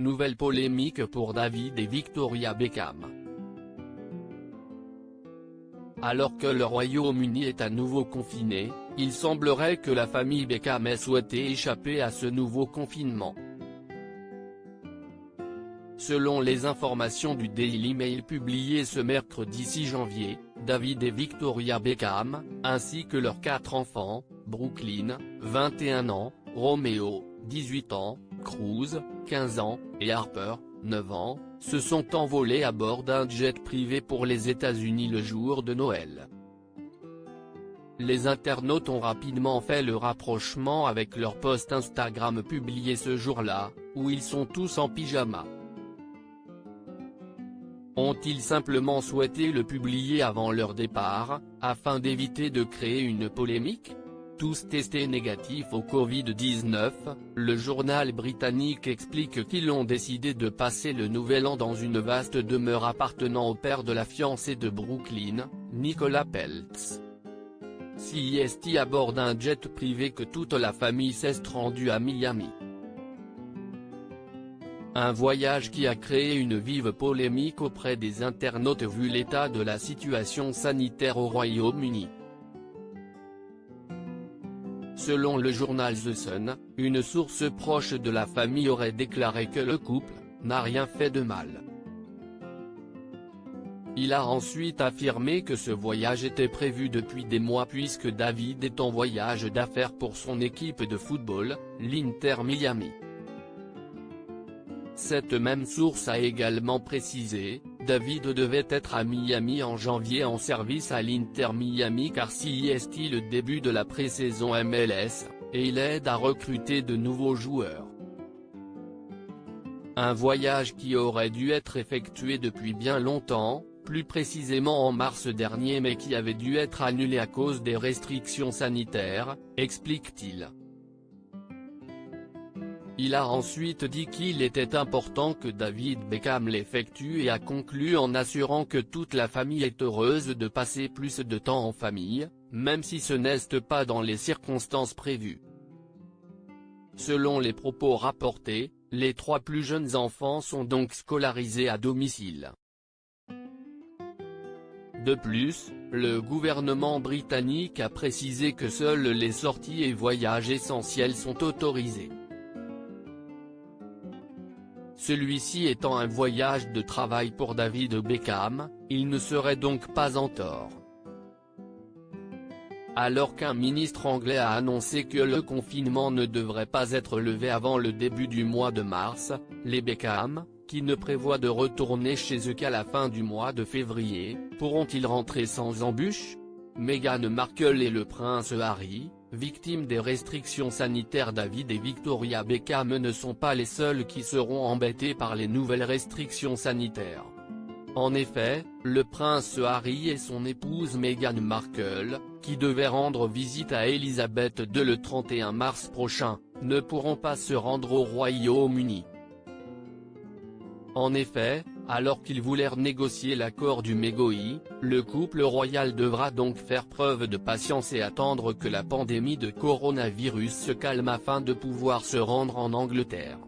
Nouvelle polémique pour David et Victoria Beckham. Alors que le Royaume-Uni est à nouveau confiné, il semblerait que la famille Beckham ait souhaité échapper à ce nouveau confinement. Selon les informations du Daily Mail publiées ce mercredi 6 janvier, David et Victoria Beckham, ainsi que leurs 4 enfants, Brooklyn, 21 ans, Romeo, 18 ans, Cruz, 15 ans, et Harper, 9 ans, se sont envolés à bord d'un jet privé pour les États-Unis le jour de Noël. Les internautes ont rapidement fait le rapprochement avec leur post Instagram publié ce jour-là, où ils sont tous en pyjama. Ont-ils simplement souhaité le publier avant leur départ, afin d'éviter de créer une polémique ? Tous testés négatifs au Covid-19, le journal britannique explique qu'ils ont décidé de passer le nouvel an dans une vaste demeure appartenant au père de la fiancée de Brooklyn, Nicolas Peltz. CEST à bord d'un jet privé que toute la famille s'est rendue à Miami. Un voyage qui a créé une vive polémique auprès des internautes vu l'état de la situation sanitaire au Royaume-Uni. Selon le journal The Sun, une source proche de la famille aurait déclaré que le couple n'a rien fait de mal. Il a ensuite affirmé que ce voyage était prévu depuis des mois puisque David est en voyage d'affaires pour son équipe de football, l'Inter Miami. Cette même source a également précisé, David devait être à Miami en janvier en service à l'Inter Miami car CEST le début de la pré-saison MLS, et il aide à recruter de nouveaux joueurs. Un voyage qui aurait dû être effectué depuis bien longtemps, plus précisément en mars dernier mais qui avait dû être annulé à cause des restrictions sanitaires, explique-t-il. Il a ensuite dit qu'il était important que David Beckham l'effectue et a conclu en assurant que toute la famille est heureuse de passer plus de temps en famille, même si ce n'est pas dans les circonstances prévues. Selon les propos rapportés, les 3 plus jeunes enfants sont donc scolarisés à domicile. De plus, le gouvernement britannique a précisé que seules les sorties et voyages essentiels sont autorisés. Celui-ci étant un voyage de travail pour David Beckham, il ne serait donc pas en tort. Alors qu'un ministre anglais a annoncé que le confinement ne devrait pas être levé avant le début du mois de mars, les Beckham, qui ne prévoient de retourner chez eux qu'à la fin du mois de février, pourront-ils rentrer sans embûche ? Meghan Markle et le prince Harry, victimes des restrictions sanitaires. David et Victoria Beckham ne sont pas les seuls qui seront embêtés par les nouvelles restrictions sanitaires. En effet, le prince Harry et son épouse Meghan Markle, qui devaient rendre visite à Elisabeth II le 31 mars prochain, ne pourront pas se rendre au Royaume-Uni. En effet, alors qu'ils voulaient négocier l'accord du MEGOI, le couple royal devra donc faire preuve de patience et attendre que la pandémie de coronavirus se calme afin de pouvoir se rendre en Angleterre.